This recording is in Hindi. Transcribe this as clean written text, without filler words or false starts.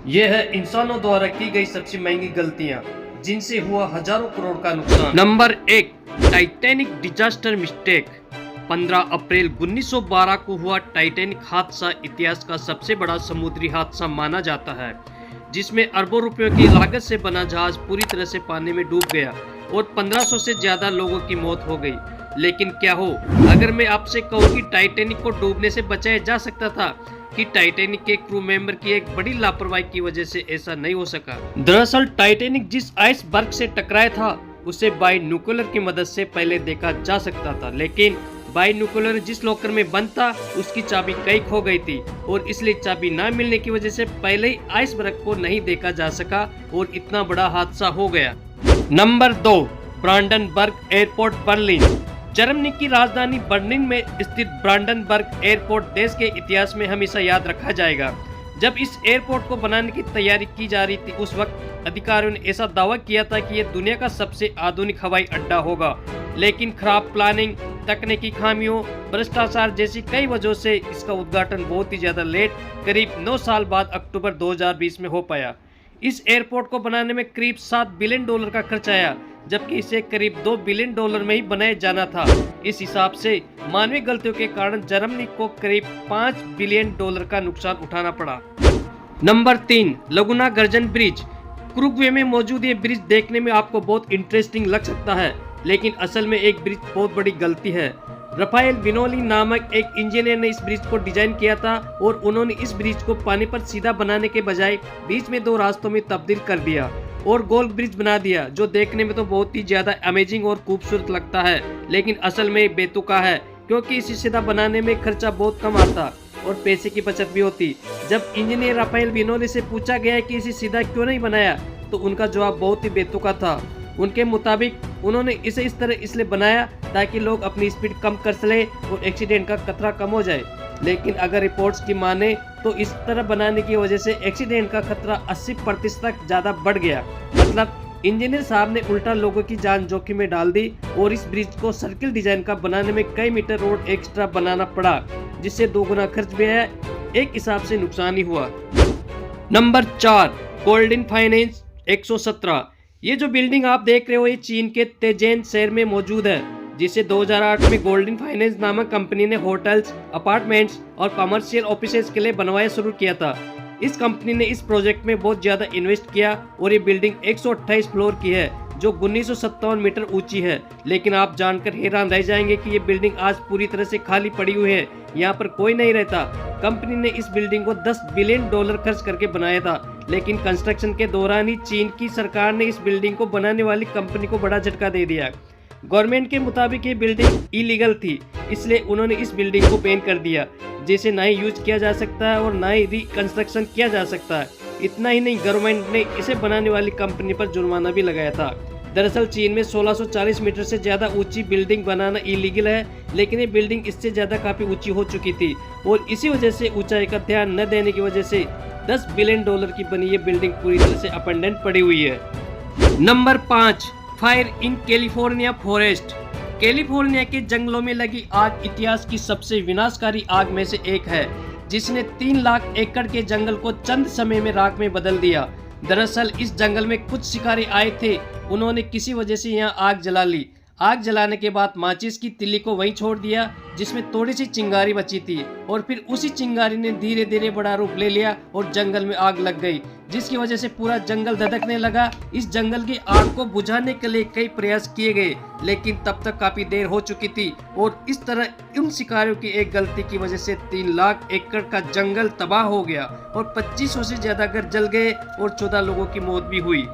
ये है इंसानों द्वारा की गई सबसे महंगी गलतियां जिनसे हुआ हजारों करोड़ का नुकसान। Number 1, Titanic disaster mistake. 15 अप्रैल 1912 को हुआ टाइटैनिक हादसा इतिहास का सबसे बड़ा समुद्री हादसा माना जाता है, जिसमें अरबों रुपयों की लागत से बना जहाज पूरी तरह से पानी में डूब गया और 1500 से ज्यादा लोगों की मौत हो गई। लेकिन क्या हो अगर मैं आपसे कहूँ कि टाइटैनिक को डूबने से बचाया जा सकता था, कि टाइटैनिक के क्रू मेंबर की एक बड़ी लापरवाही की वजह से ऐसा नहीं हो सका। दरअसल टाइटैनिक जिस आइसबर्ग से टकराया था उसे बाइनोकुलर की मदद से पहले देखा जा सकता था, लेकिन बाइनोकुलर जिस लॉकर में बंद था उसकी चाबी कहीं खो गई थी और इसलिए चाबी न मिलने की वजह से पहले ही आइसबर्ग को नहीं देखा जा सका और इतना बड़ा हादसा हो गया। Number 2, Brandenburg airport Berlin. Germany की राजधानी बर्लिन में स्थित ब्रांडनबर्ग एयरपोर्ट देश के इतिहास में हमेशा याद रखा जाएगा। जब इस एयरपोर्ट को बनाने की तैयारी की जा रही थी उस वक्त अधिकारियों ने ऐसा दावा किया था कि यह दुनिया का सबसे आधुनिक हवाई अड्डा होगा, लेकिन खराब प्लानिंग, तकनीकी खामियों, भ्रष्टाचार जैसी कई वजहों से इसका उद्घाटन बहुत ही ज्यादा लेट, करीब 9 साल बाद अक्टूबर 2020 में हो पाया। इस एयरपोर्ट को बनाने में करीब $7 बिलियन का खर्च आया, जबकि इसे करीब $2 बिलियन में ही बनाया जाना था। इस हिसाब से मानवीय गलतियों के कारण जर्मनी को करीब $5 बिलियन का नुकसान उठाना पड़ा। नंबर 3, लगुना गर्जन ब्रिज। उरुग्वे में मौजूद ये ब्रिज देखने में आपको बहुत इंटरेस्टिंग लग सकता है, लेकिन असल में एक ब्रिज बहुत बड़ी गलती है। रफाएल विनोली नामक एक इंजीनियर ने इस ब्रिज को डिजाइन किया था और उन्होंने इस ब्रिज को पानी पर सीधा बनाने के बजाय बीच में 2 रास्तों में तब्दील कर दिया और गोल ब्रिज बना दिया, जो देखने में तो बहुत ही ज्यादा अमेजिंग और खूबसूरत लगता है, लेकिन असल में बेतुका है क्योंकि इसे सीधा बनाने में खर्चा बहुत कम आता और पैसे की बचत भी होती। जब इंजीनियर रफाएल विनोली से पूछा गया कि इसे सीधा क्यों नहीं बनाया, तो उनका जवाब बहुत ही बेतुका था। उनके मुताबिक उन्होंने इसे इस तरह इसलिए बनाया ताकि लोग अपनी स्पीड कम कर सके और एक्सीडेंट का खतरा कम हो जाए, लेकिन अगर रिपोर्ट्स की माने तो इस तरह बनाने की वजह से एक्सीडेंट का खतरा 80% तक ज्यादा बढ़ गया। मतलब इंजीनियर साहब ने उल्टा लोगों की जान जोखिम में डाल दी और इस ब्रिज को सर्किल डिजाइन का बनाने में कई मीटर रोड एक्स्ट्रा बनाना पड़ा, जिससे 2 गुना खर्च भी आया, एक हिसाब से नुकसान ही हुआ। Number 4, golden finance 117। ये जो बिल्डिंग आप देख रहे हो ये चीन के तेजेन शहर में मौजूद है, जिसे 2008 में गोल्डन फाइनेंस नामक कंपनी ने होटल्स, अपार्टमेंट्स और कमर्शियल ऑफिसेज के लिए बनवाया शुरू किया था। इस कंपनी ने इस प्रोजेक्ट में बहुत ज्यादा इन्वेस्ट किया और ये बिल्डिंग 128 फ्लोर की है, जो 1957 मीटर ऊंची है। लेकिन आप जानकर हैरान रह जाएंगे कि ये बिल्डिंग आज पूरी तरह से खाली पड़ी हुई है, यहाँ पर कोई नहीं रहता। कंपनी ने इस बिल्डिंग को $10 बिलियन खर्च करके बनाया था, लेकिन कंस्ट्रक्शन के दौरान ही चीन की सरकार ने इस बिल्डिंग को बनाने वाली कंपनी को बड़ा झटका दे दिया। गवर्नमेंट के मुताबिक ये बिल्डिंग इलीगल थी, इसलिए उन्होंने इस बिल्डिंग को बैन कर दिया, जिसे ना ही यूज किया जा सकता है और ना ही रिकंस्ट्रक्शन किया जा सकता है। इतना ही नहीं, गवर्नमेंट ने इसे बनाने वाली कंपनी पर जुर्माना भी लगाया था। दरअसल चीन में 1640 मीटर से ज्यादा ऊंची बिल्डिंग बनाना इलीगल है, लेकिन ये बिल्डिंग इससे ज्यादा काफी ऊंची हो चुकी थी और इसी वजह से ऊंचाई का ध्यान न देने की वजह से $10 बिलियन की बनी ये बिल्डिंग पूरी तरह से अबंडन पड़ी हुई है। Number 5, fire in California forest. California के जंगलों में लगी आग इतिहास की सबसे विनाशकारी आग में से एक है, जिसने 3 लाख एकड़ के जंगल को चंद समय में राख में बदल दिया। दरअसल इस जंगल में कुछ शिकारी आए थे, उन्होंने किसी वजह से यहाँ आग जला ली। आग जलाने के बाद माचिस की तिल्ली को वहीं छोड़ दिया, जिसमें थोड़ी सी चिंगारी बची थी, और फिर उसी चिंगारी ने धीरे धीरे बड़ा रूप ले लिया और जंगल में आग लग गई, जिसकी वजह से पूरा जंगल धधकने लगा। इस जंगल की आग को बुझाने के लिए कई प्रयास किए गए, लेकिन तब तक काफी देर हो चुकी थी और इस तरह उन शिकारियों की एक गलती की वजह से 3 लाख एकड़ का जंगल तबाह हो गया और 2500 से ज्यादा घर जल गए और 14 लोगों की मौत भी हुई।